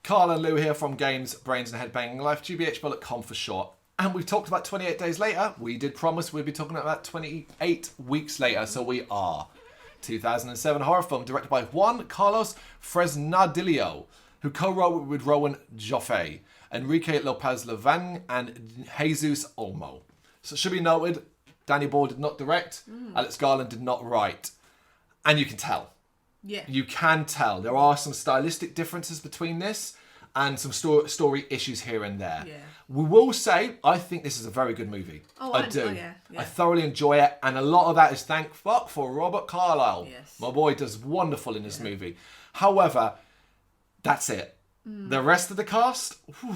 Carl and Lou here from Games, Brains and Head-Banging Life, gbhblofficial.com for short. And we've talked about 28 days later. We did promise we'd be talking about 28 weeks later, so we are. 2007 horror film directed by Juan Carlos Fresnadillo, who co-wrote with Rowan Joffe, Enrique Lopez Levan, and Jesus Olmo. So it should be noted, Danny Boyle did not direct, Alex Garland did not write. And you can tell. Yeah. You can tell. There are some stylistic differences between this and some story issues here and there. Yeah. We will say, I think this is a very good movie. Oh, I do. Oh, yeah. I thoroughly enjoy it. And a lot of that is thank fuck for Robert Carlyle. Yes. My boy does wonderful in this movie. However, that's it. The rest of the cast, whew,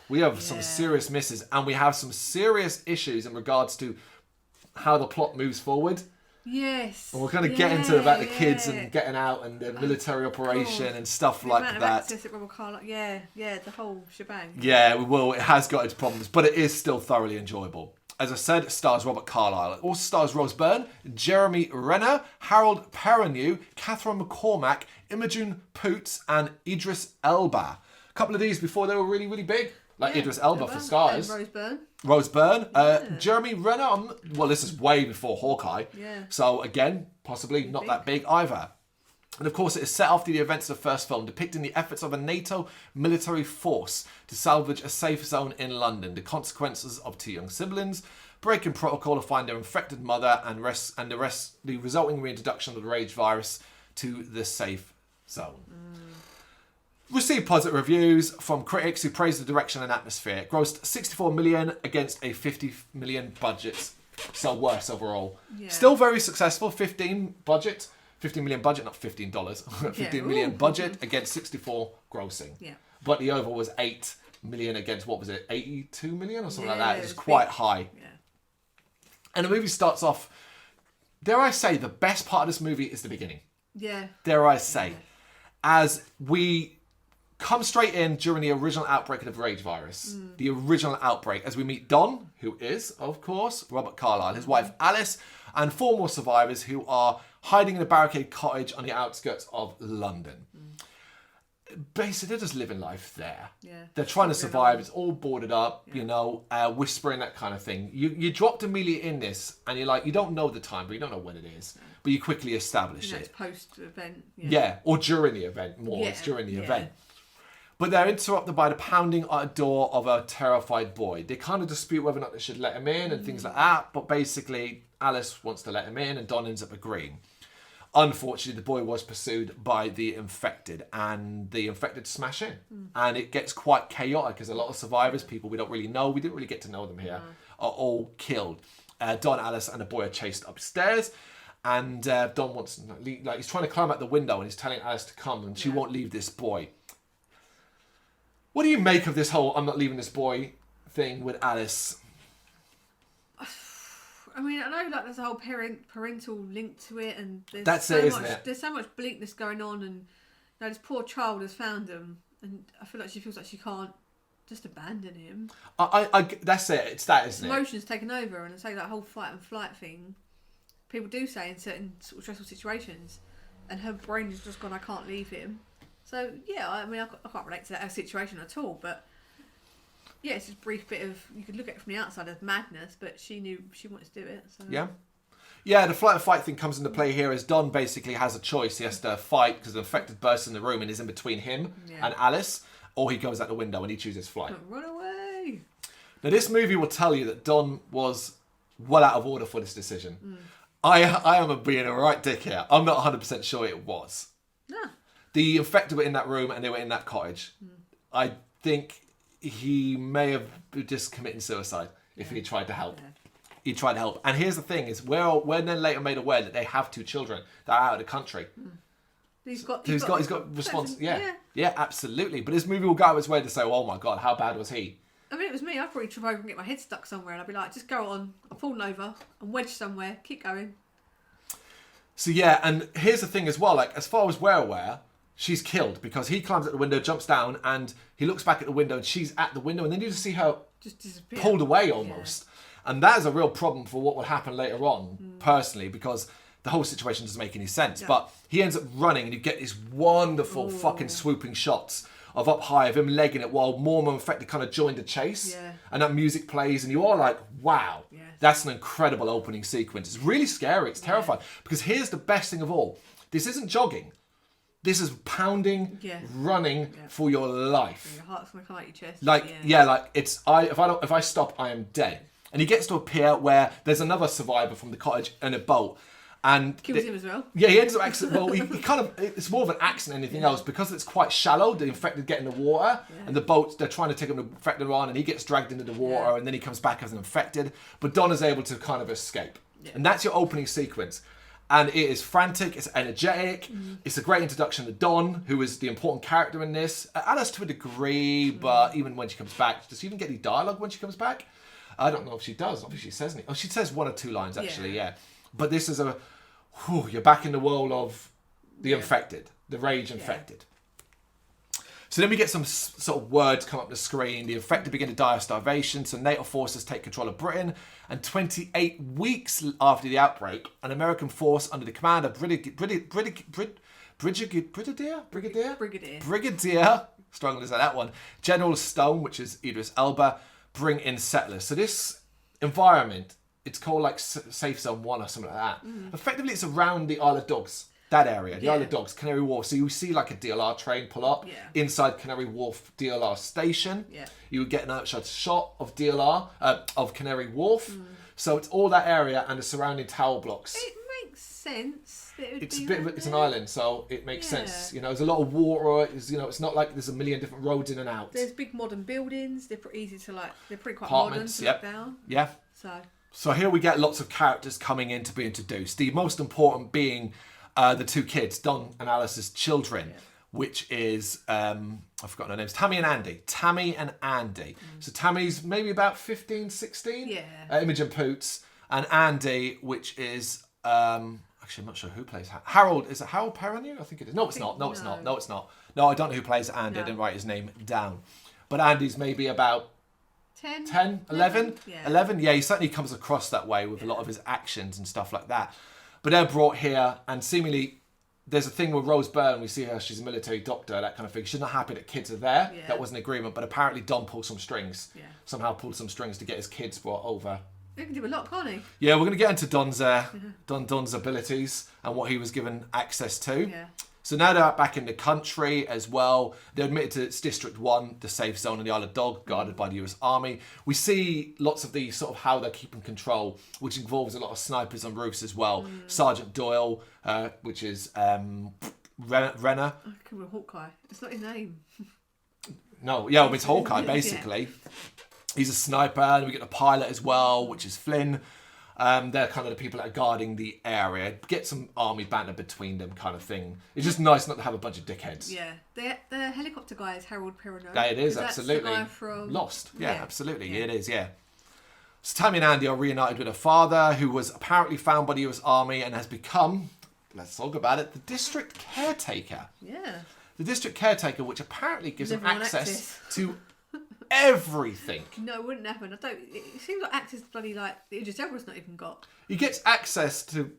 we have some serious misses. And we have some serious issues in regards to how the plot moves forward. Yes. And we're going to get into about the kids and getting out and the military operation and stuff the like amount of that. access that Robert Carlyle, the whole shebang. Yeah, we will. It has got its problems, but it is still thoroughly enjoyable. As I said, it stars Robert Carlyle. It also stars Rose Byrne, Jeremy Renner, Harold Perrineau, Catherine McCormack, Imogen Poots, and Idris Elba. A couple of these before they were really, really big. Like Idris Elba for Scars. And Rose Byrne. Rose Byrne. Jeremy Renner. Well, this is way before Hawkeye. Yeah. So, again, possibly not that big either. And, of course, it is set after the events of the first film, depicting the efforts of a NATO military force to salvage a safe zone in London, the consequences of two young siblings, breaking protocol to find their infected mother, and the resulting reintroduction of the rage virus to the safe zone. Received positive reviews from critics who praised the direction and atmosphere. It grossed 64 million against a 50 million budget. So worse overall. Yeah. Still very successful. 15 million budget, not $15. 15 million budget against 64 grossing. Yeah. But the over was 8 million against, what was it, 82 million or something like that. It was quite high. Yeah. And the movie starts off, dare I say, the best part of this movie is the beginning. Yeah. Dare I say. As we come straight in during the original outbreak of the rage virus. The original outbreak, as we meet Don, who is, of course, Robert Carlyle, his wife Alice, and 4 more survivors who are hiding in a barricade cottage on the outskirts of London. Basically, they're just living life there. Yeah. They're trying to survive. It's all boarded up, whispering, that kind of thing. You dropped immediately in this, and you're like, you don't know the time, but you don't know when it is. But you quickly establish it. It's post-event. Yeah, or during the event more. It's during the event. But they're interrupted by the pounding at a door of a terrified boy. They kind of dispute whether or not they should let him in and things like that. But basically, Alice wants to let him in and Don ends up agreeing. Unfortunately, the boy was pursued by the infected and the infected smash in. And it gets quite chaotic as a lot of survivors, people we don't really know, we didn't really get to know them here, are all killed. Don, Alice and the boy are chased upstairs. And Don wants, he's trying to climb out the window and he's telling Alice to come and she won't leave this boy. What do you make of this whole I'm not leaving this boy thing with Alice? I mean, I know there's a whole parental link to it, and there's so much bleakness going on, and this poor child has found him, and I feel like she feels like she can't just abandon him. That's it. It's that, isn't it? Emotions taken over, and I say that whole fight and flight thing. People do say in certain sort of stressful situations, and her brain has just gone, I can't leave him. So, yeah, I mean, I can't relate to that situation at all, but yeah, it's just a brief bit of, you could look at it from the outside as madness, but she knew she wanted to do it. So. Yeah. Yeah, the flight and fight thing comes into play here as Don basically has a choice. He has to fight because the infected bursts in the room and is in between him and Alice, or he goes out the window and he chooses flight. Run away! Now, this movie will tell you that Don was well out of order for this decision. I am being a right dick here. I'm not 100% sure it was. No. The infected were in that room and they were in that cottage. I think he may have been just committing suicide if he tried to help. Yeah. He tried to help. And here's the thing, is when they're later made aware that they have 2 children that are out of the country. He's got response. Yeah, absolutely. But this movie will go out its way to say, oh my God, how bad was he? I mean, it was me. I'd probably trip over and get my head stuck somewhere and I'd be like, just go on. I'm falling over. I'm wedged somewhere. Keep going. So yeah, and here's the thing as well, like as far as we're aware, she's killed because he climbs out the window, jumps down, and he looks back at the window and she's at the window, and then you just see her just disappear. Pulled away almost. Yeah. And that is a real problem for what would happen later on, personally, because the whole situation doesn't make any sense. Yeah. But he ends up running and you get these wonderful fucking swooping shots of up high of him legging it while more and more infected kind of joined the chase. Yeah. And that music plays and you are like, wow, that's an incredible opening sequence. It's really scary. It's terrifying. Because here's the best thing of all. This isn't jogging. This is pounding, running for your life. Your heart's gonna come out your chest. Like it's if I stop, I am dead. And he gets to a pier where there's another survivor from the cottage in a boat, and kills him as well. Yeah, he ends up accident. Well, he kind of it's more of an accident than anything else because it's quite shallow. The infected get in the water, and the boat they're trying to take him the infected on, and he gets dragged into the water, and then he comes back as an infected. But Don is able to kind of escape, and that's your opening sequence. And it is frantic, it's energetic, it's a great introduction to Dawn, who is the important character in this. Alice to a degree, but even when she comes back, does she even get any dialogue when she comes back? I don't know if she does. Obviously she says anything. Oh, she says 1 or 2 lines actually, yeah. But this is you're back in the world of the infected, the rage infected. So then we get some sort of words come up the screen. The infected begin to die of starvation, so NATO forces take control of Britain. And 28 weeks after the outbreak, an American force under the command of Brigadier, struggling to say that one, General Stone, which is Idris Elba, bring in settlers. So this environment, it's called like Safe Zone 1 or something like that. Effectively, it's around the Isle of Dogs. That area, the Isle of Dogs, Canary Wharf. So you see like a DLR train pull up inside Canary Wharf DLR station. Yeah. You would get an outside shot of DLR, of Canary Wharf. So it's all that area and the surrounding tower blocks. It makes sense. It's it's an island, so it makes sense. You know, there's a lot of water. It's not like there's a million different roads in and out. There's big modern buildings. They're pretty easy to they're pretty quite apartments, modern to look down. Yeah. So here we get lots of characters coming in to be introduced. The most important being the 2 kids, Don and Alice's children, which is, I've forgotten their names, Tammy and Andy. So Tammy's maybe about 15, 16. Yeah. Imogen Poots. And Andy, which is, actually I'm not sure who plays Harold. Is it Harold Perrineau? I think it is. No, it's not. No, it's not. No, it's not. No, I don't know who plays Andy. I didn't write his name down. But Andy's maybe about 10, 11? Yeah. 11? Yeah, he certainly comes across that way with a lot of his actions and stuff like that. But they're brought here, and seemingly there's a thing with Rose Byrne. We see her; she's a military doctor, that kind of thing. She's not happy that kids are there. Yeah. That was an agreement, but apparently Don pulled some strings. Yeah. Somehow pulled some strings to get his kids brought over. He can do a lot, can't he? Yeah, we're going to get into Don's Don's abilities and what he was given access to. Yeah. So now they're back in the country as well. They're admitted to it's District 1, the safe zone in the Isle of Dog, guarded by the US Army. We see lots of the sort of how they're keeping control, which involves a lot of snipers on roofs as well. Sergeant Doyle, which is Renner. I can remember Hawkeye. It's not his name. No, yeah, it's Hawkeye, basically. He's a sniper. And we get the pilot as well, which is Flynn. They're kind of the people that are guarding the area. Get some army banter between them kind of thing. It's just nice not to have a bunch of dickheads. Yeah. The helicopter guy is Harold Perrineau. Yeah, it is, absolutely. That's the guy from Lost. Yeah, absolutely. Yeah. It is, yeah. So Tammy and Andy are reunited with her father, who was apparently found by the US Army and has become, let's talk about it, the district caretaker. Yeah. The district caretaker, which apparently gives him access to everything. No, it wouldn't happen. It seems like access to bloody like the Idris Elba's not even got. He gets access to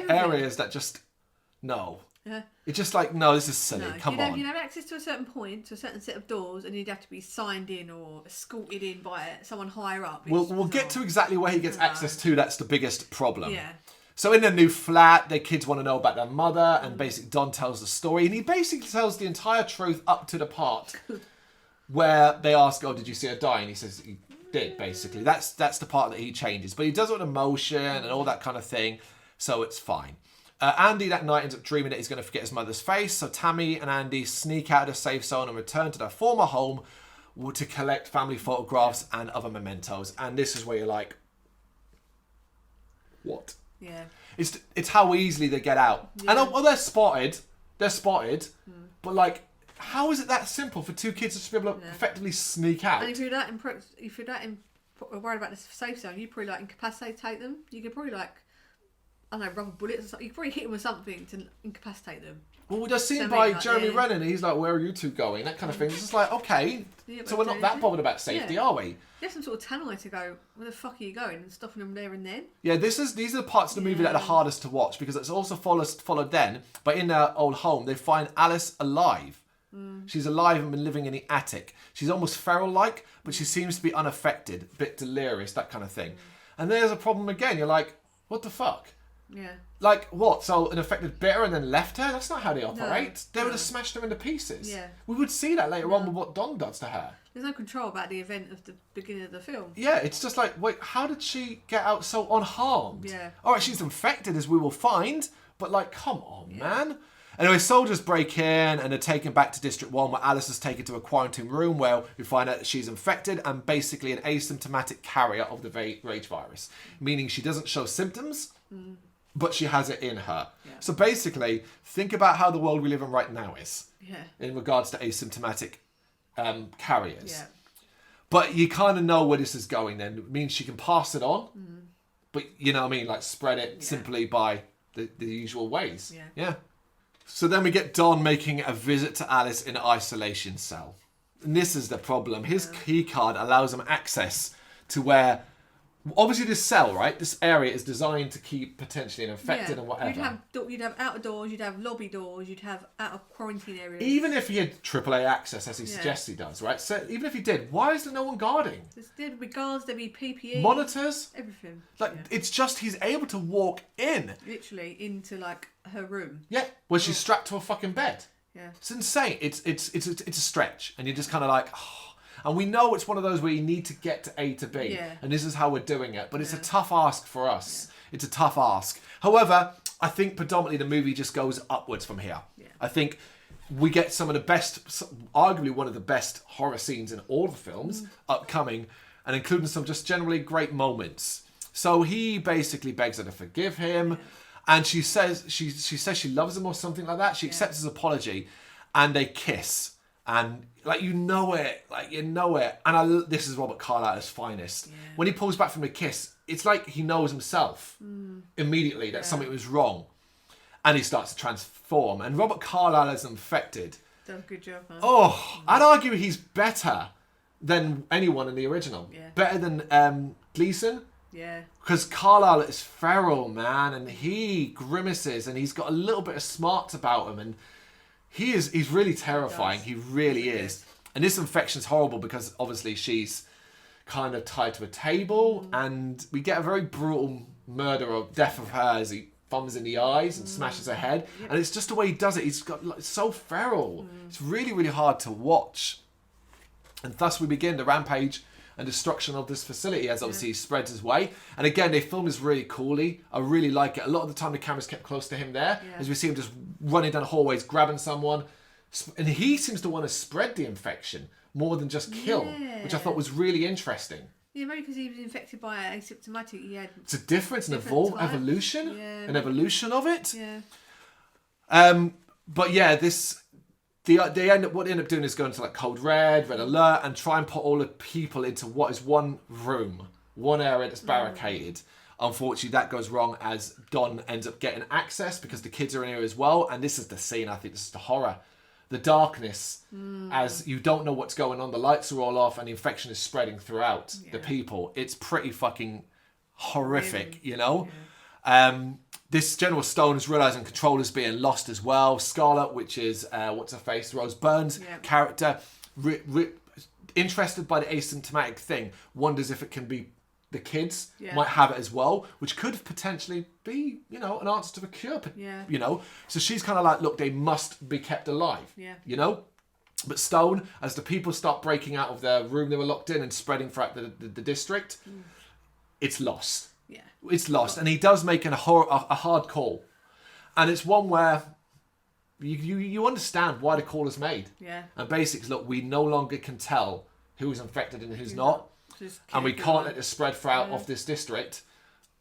areas that just it's just like this is silly. Come on. You'd have access to a certain point, to a certain set of doors, and you'd have to be signed in or escorted in by someone higher up. We'll get to exactly where he gets access to. That's the biggest problem. Yeah. So in their new flat, their kids want to know about their mother, and basically Don tells the story, and he basically tells the entire truth up to the part where they ask, "Oh, did you see her die?" And he says he did. Basically, that's the part that he changes, but he does it with emotion and all that kind of thing, so it's fine. Andy that night ends up dreaming that he's going to forget his mother's face, so Tammy and Andy sneak out of the safe zone and return to their former home to collect family photographs and other mementos. And this is where you're like, what? Yeah. It's how easily they get out. Yeah. And they're spotted, but like, how is it that simple for 2 kids to be able to effectively sneak out? And if you're that worried about the safe zone, you probably incapacitate them. You could probably rubber bullets or something. You could probably hit them with something to incapacitate them. Well, we're just seen by Jeremy Renner, and he's like, "Where are you 2 going?" That kind of thing. It's just like, okay, so we're not that bothered about safety, are we? You have some sort of tannoy to go, where the fuck are you going? And stopping them there and then. Yeah, these are the parts of the movie that are the hardest to watch, because it's also followed then. But in their old home, they find Alice alive. She's alive and been living in the attic. She's almost feral-like, but she seems to be unaffected, a bit delirious, that kind of thing. And there's a problem again. You're like, what the fuck? Yeah. Like, what? So an infected bit her and then left her? That's not how they operate. No. They would have smashed her into pieces. Yeah. We would see that later on with what Don does to her. There's no control about the event of the beginning of the film. Yeah, it's just like, wait, how did she get out so unharmed? Yeah. All right, she's infected, as we will find, but like, come on, man. Anyway, soldiers break in and are taken back to District 1, where Alice is taken to a quarantine room where we find out that she's infected and basically an asymptomatic carrier of the rage virus, meaning she doesn't show symptoms, but she has it in her. Yeah. So basically, think about how the world we live in right now is in regards to asymptomatic carriers. Yeah. But you kind of know where this is going then. It means she can pass it on, but you know what I mean? Like spread it simply by the usual ways. Yeah. So then we get Don making a visit to Alice in an isolation cell. And this is the problem. His key card allows him access to where... Obviously this cell, right? This area is designed to keep potentially an infected and whatever. You'd have outer doors, you'd have lobby doors, you'd have out of quarantine areas. Even if he had AAA access, as he suggests he does, right? So even if he did, why is there no one guarding? There'd be guards, there'd be PPE. Monitors? Everything. Like, it's just he's able to walk in. Literally into, like, her room. Yeah, where she's strapped to a fucking bed. Yeah. It's insane. It's a stretch. And you're just kind of like... Oh. And we know it's one of those where you need to get to A to B. Yeah. And this is how we're doing it. But it's a tough ask for us. Yeah. It's a tough ask. However, I think predominantly the movie just goes upwards from here. Yeah. I think we get some of the best, arguably one of the best horror scenes in all the films upcoming, and including some just generally great moments. So he basically begs her to forgive him. And she says she loves him or something like that. She accepts his apology and they kiss. And like you know it. And this is Robert Carlyle at his finest. Yeah. When he pulls back from the kiss, it's like he knows himself immediately that something was wrong, and he starts to transform. And Robert Carlyle is infected. Done a good job, man. Oh, I'd argue he's better than anyone in the original. Yeah. Better than Gleason. Yeah. Because Carlyle is feral, man, and he grimaces, and he's got a little bit of smarts about him, and he's really terrifying. He really is. And this infection's horrible because obviously she's kind of tied to a table, and we get a very brutal murder or death of her as he thumbs in the eyes and smashes her head. And it's just the way he does it. He's got like, so feral. It's really, really hard to watch. And thus we begin the rampage and destruction of this facility as obviously he spreads his way. And again, they film this really coolly. I really like it. A lot of the time the camera's kept close to him there as we see him just running down hallways, grabbing someone. And he seems to want to spread the infection more than just kill, which I thought was really interesting. Yeah, maybe because he was infected by asymptomatic. He had it's a difference, an evolution, an evolution of it. Yeah. But yeah, what they end up doing is going to like Code Red Alert, and try and put all the people into what is one room, one area that's barricaded. Unfortunately, that goes wrong as Don ends up getting access because the kids are in here as well. And this is the scene, I think this is the horror. The darkness, as you don't know what's going on. The lights are all off and the infection is spreading throughout the people. It's pretty fucking horrific, you know? Yeah. This General Stone is realising control is being lost as well. Scarlet, which is, what's her face? Rose Byrne's character, interested by the asymptomatic thing, wonders if it can be the kids might have it as well, which could potentially be, you know, an answer to the cure, you know. So she's kind of like, look, they must be kept alive, you know. But Stone, as the people start breaking out of their room they were locked in and spreading throughout the district, it's lost. Yeah, it's lost. And he does make a hard call. And it's one where you understand why the call is made. Yeah. And basically, look, we no longer can tell who's infected and who's not. And we can't let this spread throughout of this district.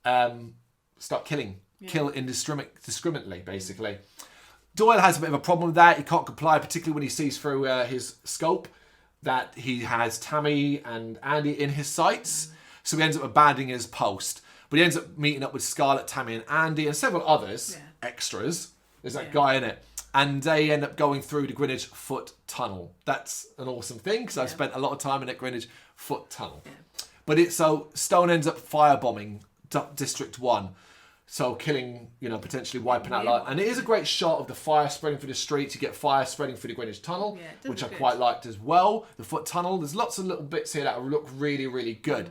Start kill indiscriminately, basically. Doyle has a bit of a problem with that. He can't comply, particularly when he sees through his scope that he has Tammy and Andy in his sights. So he ends up abandoning his post. But he ends up meeting up with Scarlett, Tammy and Andy and several others, extras. There's that guy in it. And they end up going through the Greenwich Foot Tunnel. That's an awesome thing because I've spent a lot of time in that Greenwich Foot Tunnel. Yeah. But so Stone ends up firebombing District 1. So killing, potentially wiping out life. And it is a great shot of the fire spreading through the streets. You get fire spreading through the Greenwich Tunnel, which I quite liked as well. The foot tunnel. There's lots of little bits here that look really, really good.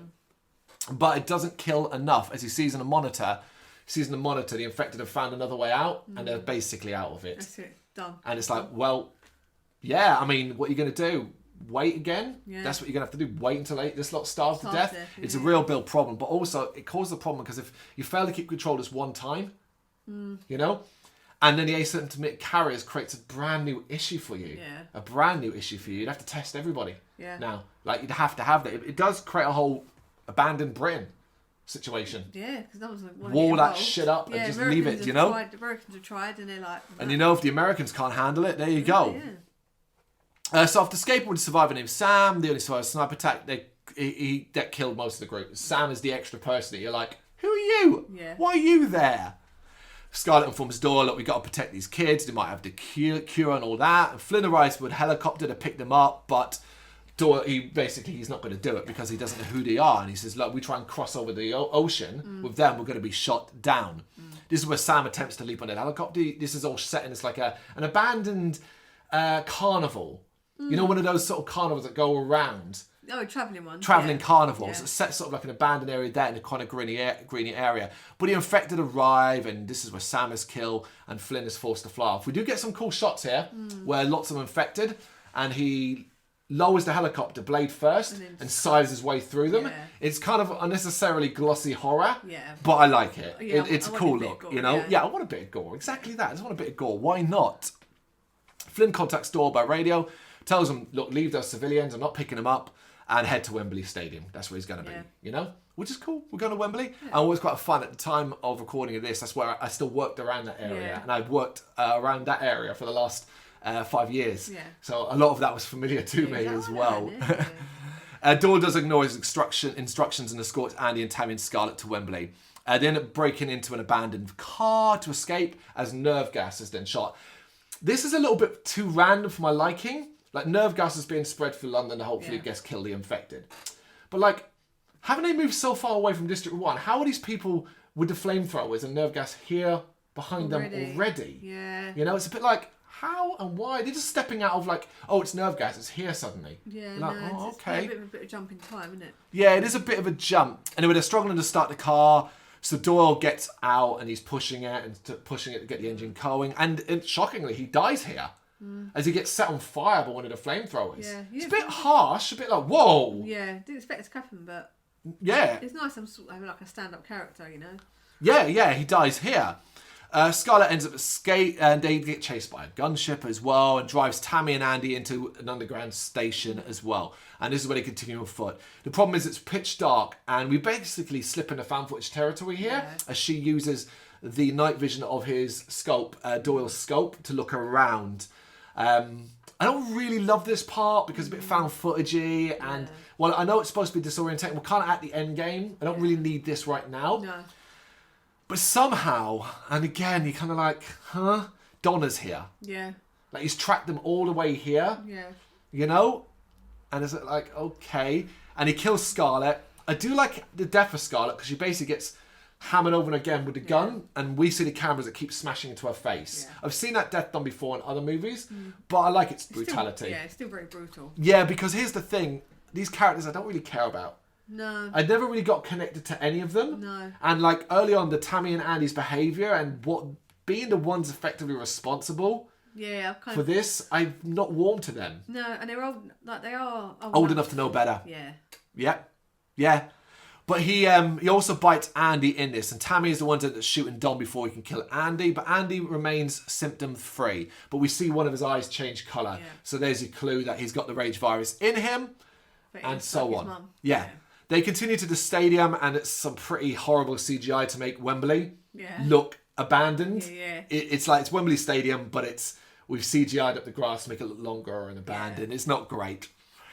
But it doesn't kill enough. As he sees on the monitor, the infected have found another way out, and they're basically out of it. That's it. Done. And it's like, well, yeah, I mean, what are you going to do? Wait again? Yeah. That's what you're going to have to do. Wait until this lot starves to death. Yeah. It's a real build problem. But also, it causes a problem because if you fail to keep control this one time, and then the asymptomatic carriers creates a brand new issue for you. Yeah. A brand new issue for you. You'd have to test everybody. Yeah. Now, like, you'd have to have that. It does create a whole abandoned Britain situation. Yeah, because that was like wall that shit up and just leave it, The Americans have tried, and they're like... And if the Americans can't handle it, there you go. Yeah. So after escaping with a survivor named Sam, the only survivor sniper attack, that killed most of the group. Sam is the extra person that you're like, who are you? Yeah. Why are you there? Scarlett informs Doyle, look, we got to protect these kids. They might have the cure and all that. And Flynn arrives with a helicopter to pick them up, but Doyle, he's not going to do it because he doesn't know who they are. And he says, look, we try and cross over the ocean with them, we're going to be shot down. This is where Sam attempts to leap on that helicopter. This is all set in it's like an abandoned carnival. One of those sort of carnivals that go around. Oh, travelling ones. Travelling carnivals. Yeah. It's set sort of like an abandoned area there in a kind of greeny area. But the infected arrive, and this is where Sam is killed, and Flynn is forced to fly off. We do get some cool shots here, where lots of them infected, and he lowers the helicopter blade first and sides his way through them. Yeah. It's kind of unnecessarily glossy horror, but I like it. Yeah, it's a cool look, gore, Yeah, I want a bit of gore. Exactly that. I just want a bit of gore. Why not? Flynn contacts Doyle by radio, tells them, look, leave those civilians, I'm not picking them up, and head to Wembley Stadium. That's where he's going to be, Which is cool. We're going to Wembley. Yeah. And it was quite fun at the time of recording of this. That's where I still worked around that area. And I've worked around that area for the last 5 years. Yeah. So a lot of that was familiar to me as well. Doyle does ignore his instructions and escorts Andy and Tammy and Scarlett to Wembley. They end up breaking into an abandoned car to escape as nerve gas is then shot. This is a little bit too random for my liking. Like, nerve gas is being spread through London to hopefully gets kill the infected. But, like, haven't they moved so far away from District 1? How are these people with the flamethrowers and nerve gas here behind them already? Yeah. It's a bit like, how and why? They're just stepping out of, like, oh, it's nerve gas, it's here suddenly. Yeah, like, okay. It's a bit of a jump in time, isn't it? Yeah, it is a bit of a jump. Anyway, they're struggling to start the car. So Doyle gets out and he's pushing it to get the engine going. And shockingly, he dies here. As he gets set on fire by one of the flamethrowers. Yeah, it's a bit harsh, a bit like, whoa. Yeah, didn't expect it to happen, but... Yeah. It's nice I'm sort of having like a stand-up character, Yeah, he dies here. Scarlett ends up escape, and they get chased by a gunship as well, and drives Tammy and Andy into an underground station as well. And this is where they continue on foot. The problem is it's pitch dark, and we basically slip into found footage territory here, as she uses the night vision of his scope, Doyle's scope, to look around. I don't really love this part because it's a bit found footagey, and well, I know it's supposed to be disorientating. We're kind of at the end game. I don't really need this right now. No. But somehow, and again, you're kind of like, huh? Donna's here. Yeah. Like, he's tracked them all the way here. Yeah. And it's like, okay. And he kills Scarlett. I do like the death of Scarlett because she basically gets hammered over and again with the gun, and we see the cameras that keep smashing into her face. Yeah. I've seen that death done before in other movies, but I like its brutality. It's still very brutal. Yeah, because here's the thing. These characters I don't really care about. No. I never really got connected to any of them. No. And like early on, the Tammy and Andy's behaviour and what being the ones effectively responsible for this, I'm not warm to them. No, and they're old. Like they are old enough to know better. Yeah. Yeah. But he also bites Andy in this, and Tammy is the one that's shooting Dom before he can kill Andy. But Andy remains symptom free. But we see one of his eyes change colour, so there's a clue that he's got the rage virus in him, and so on. Yeah. They continue to the stadium, and it's some pretty horrible CGI to make Wembley look abandoned. It's like it's Wembley Stadium, but we've CGI'd up the grass to make it look longer and abandoned. It's not great.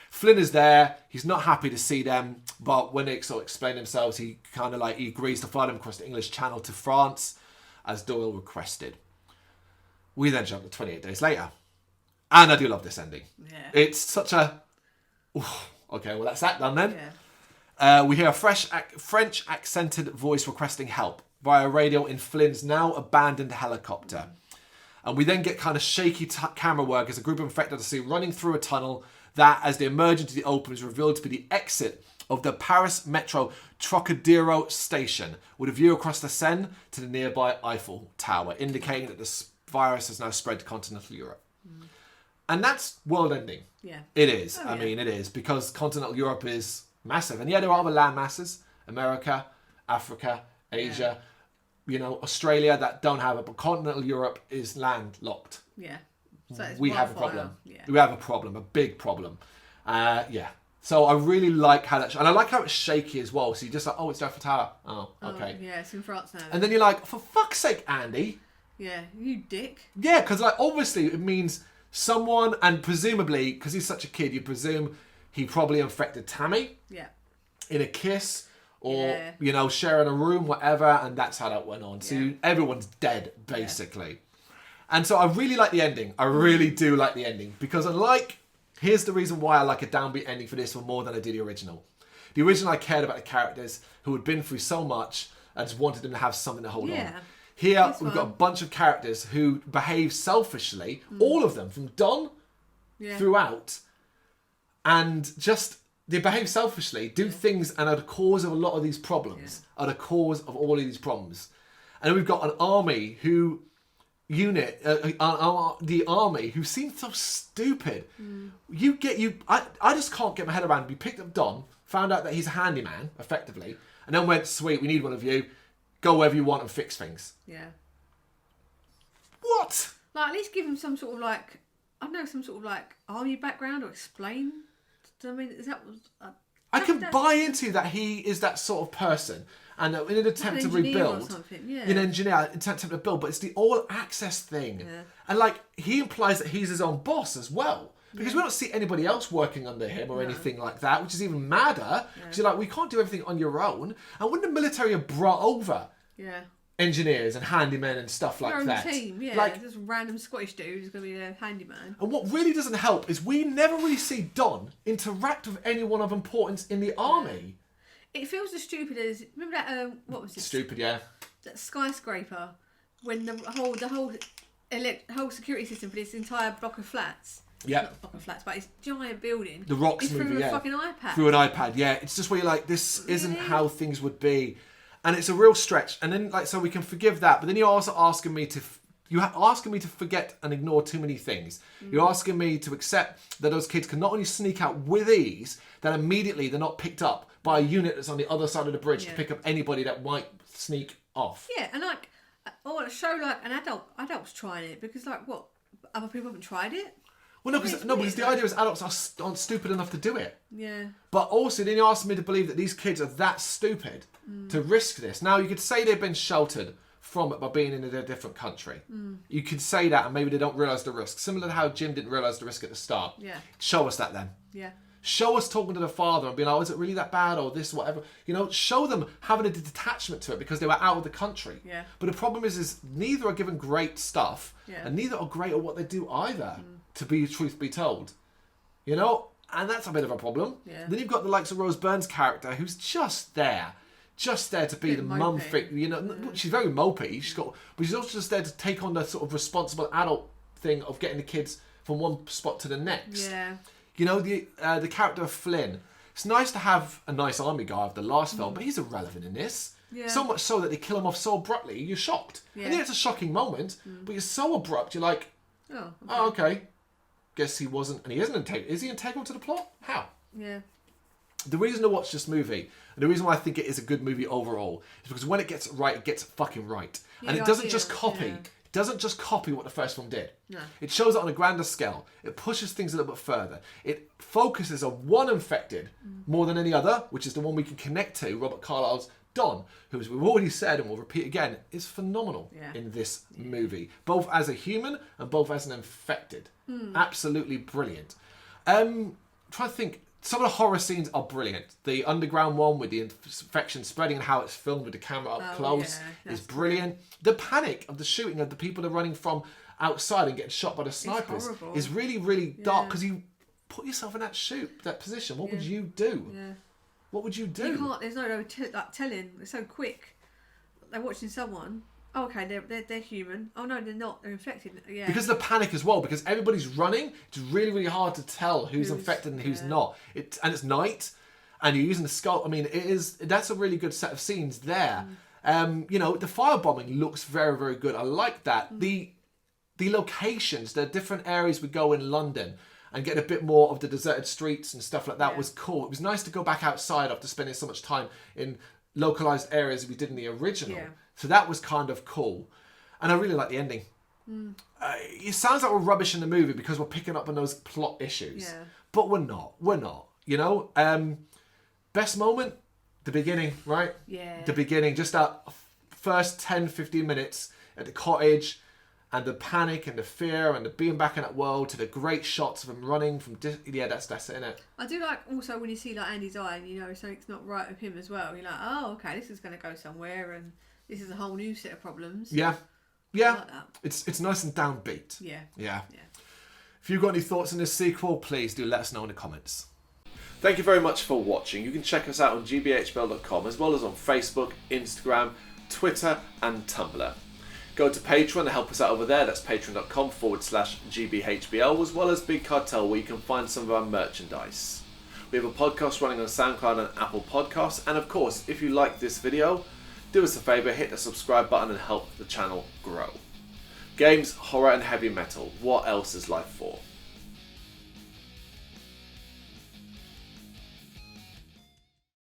Flynn is there. He's not happy to see them, but when they sort of explain themselves, he agrees to fly them across the English Channel to France, as Doyle requested. We then jump to 28 days later, and I do love this ending. Yeah. It's such a okay. Well, that's that done then. Yeah. We hear a French accented voice requesting help. via radio in Flynn's now abandoned helicopter. And we then get kind of shaky camera work as a group of infected are seen running through a tunnel that, as they emerge into the open, is revealed to be the exit of the Paris Metro Trocadero station, with a view across the Seine to the nearby Eiffel Tower, indicating that the virus has now spread to continental Europe. And that's world-ending. Yeah. It is. Oh, I mean, it is, because continental Europe is massive. And yeah, there are other land masses, America, Africa, Asia, Australia, that don't have it, but continental Europe is landlocked. Yeah. So it's We have a wildfire. problem. Yeah. We have a problem, a big problem. Yeah. So I really like how that... And I like how it's shaky as well. So you're just like, oh, it's the Eiffel Tower. Oh, okay. Yeah, it's in France now. And then you're like, for fuck's sake, Andy. Yeah, you dick. Yeah, because obviously it means someone, and presumably, because he's such a kid, you presume he probably infected Tammy Yeah. in a kiss or, sharing a room, whatever, and that's how that went on. So everyone's dead, basically. And so I really like the ending. I really do like the ending, because here's the reason why I like a downbeat ending for this one more than I did the original. The original, I cared about the characters who had been through so much. I just wanted them to have something to hold on. Here, we've got a bunch of characters who behave selfishly, all of them, from Don throughout, and just, they behave selfishly, do things, and are the cause of a lot of these problems, are the cause of all of these problems. And then we've got an army the army who seems so stupid. I just can't get my head around. We picked up Don, found out that he's a handyman, effectively, and then went, sweet, we need one of you. Go wherever you want and fix things. Yeah. What? Like, at least give him some sort of some sort of army background, or explain. I mean, is that? I can buy into that he is that sort of person, and in an attempt to rebuild, an engineer, attempt to build, but it's the all access thing, and he implies that he's his own boss as well. Because we don't see anybody else working under him or anything like that, which is even madder. Because you're like, we can't do everything on your own. And wouldn't the military have brought over engineers and handymen and stuff like that? Team, just random Scottish dude who's going to be a handyman. And what really doesn't help is we never really see Don interact with anyone of importance in the army. It feels as stupid as, remember that, what was it? Stupid, yeah. That skyscraper, when the whole security system for this entire block of flats. Yeah. Not block of flats, but it's giant building. The Rocks movie, through a fucking iPad. Through an iPad, yeah. It's just where you're like, this isn't how things would be. And it's a real stretch. And then, so we can forgive that. But then you're also asking me to... asking me to forget and ignore too many things. You're asking me to accept that those kids can not only sneak out with ease, that immediately they're not picked up by a unit that's on the other side of the bridge to pick up anybody that might sneak off. Yeah, and a show an adult's trying it, because what? Other people haven't tried it? Well, no, because the idea is adults aren't stupid enough to do it. Yeah. But also, then you ask me to believe that these kids are that stupid to risk this. Now, you could say they've been sheltered from it by being in a different country. You could say that, and maybe they don't realise the risk. Similar to how Jim didn't realise the risk at the start. Yeah. Show us that then. Yeah. Show us talking to the father and being like, oh, is it really that bad, or this, whatever. Show them having a detachment to it because they were out of the country. Yeah. But the problem is neither are given great stuff, and neither are great at what they do either, to be truth be told. And that's a bit of a problem. Yeah. Then you've got the likes of Rose Byrne's character, who's just there to be the mum figure. She's very mopey. But she's also just there to take on the sort of responsible adult thing of getting the kids from one spot to the next. Yeah. The character of Flynn. It's nice to have a nice army guy of the last film, but he's irrelevant in this. Yeah. So much so that they kill him off so abruptly, you're shocked. Yeah. And it's a shocking moment, but you're so abrupt, you're like, oh, okay. Guess he wasn't, and he isn't integral. Is he integral to the plot? How? Yeah. The reason to watch this movie, and the reason why I think it is a good movie overall, is because when it gets right, it gets fucking right. And it doesn't just copy. It doesn't just copy what the first film did. No. It shows it on a grander scale. It pushes things a little bit further. It focuses on one infected more than any other, which is the one we can connect to, Robert Carlyle's Don, who, as we've already said and we'll repeat again, is phenomenal in this movie, both as a human and both as an infected. Absolutely brilliant. Trying to think, some of the horror scenes are brilliant. The underground one with the infection spreading and how it's filmed with the camera up close is brilliant. The panic of the shooting of the people that are running from outside and getting shot by the snipers is really, really dark, because you put yourself in that position. What would you do? Yeah. What would you do? You can't. There's no telling. It's so quick. they're watching someone. Oh, okay, they're human. Oh no, they're not. They're infected. Yeah. Because of the panic as well. Because everybody's running. It's really, really hard to tell who's infected and who's not. And it's night, and you're using the scope. I mean, that's a really good set of scenes there. You know, the firebombing looks very, very good. I like that. The locations, the different areas we go in London and get a bit more of the deserted streets and stuff like that was cool. It was nice to go back outside after spending so much time in localized areas we did in the original. Yeah. So that was kind of cool. And I really like the ending. It sounds like we're rubbish in the movie because we're picking up on those plot issues. Yeah. But we're not. We're not. You know? Best moment? The beginning, right? Yeah. The beginning. Just that first 10, 15 minutes at the cottage and the panic and the fear and the being back in that world to the great shots of him running from... Yeah, that's it, innit? I do like also when you see like Andy's eye and you know something's not right with him as well. You're like, oh, okay, this is going to go somewhere and this is a whole new set of problems. Yeah. Yeah. I like that. It's nice and downbeat. Yeah. Yeah. If you've got any thoughts on this sequel, please do let us know in the comments. Thank you very much for watching. You can check us out on gbhbl.com as well as on Facebook, Instagram, Twitter and Tumblr. Go to Patreon to help us out over there. That's patreon.com/gbhbl as well as Big Cartel where you can find some of our merchandise. We have a podcast running on SoundCloud and Apple Podcasts. And of course, if you like this video, do us a favour, hit the subscribe button and help the channel grow. Games, horror and heavy metal. What else is life for?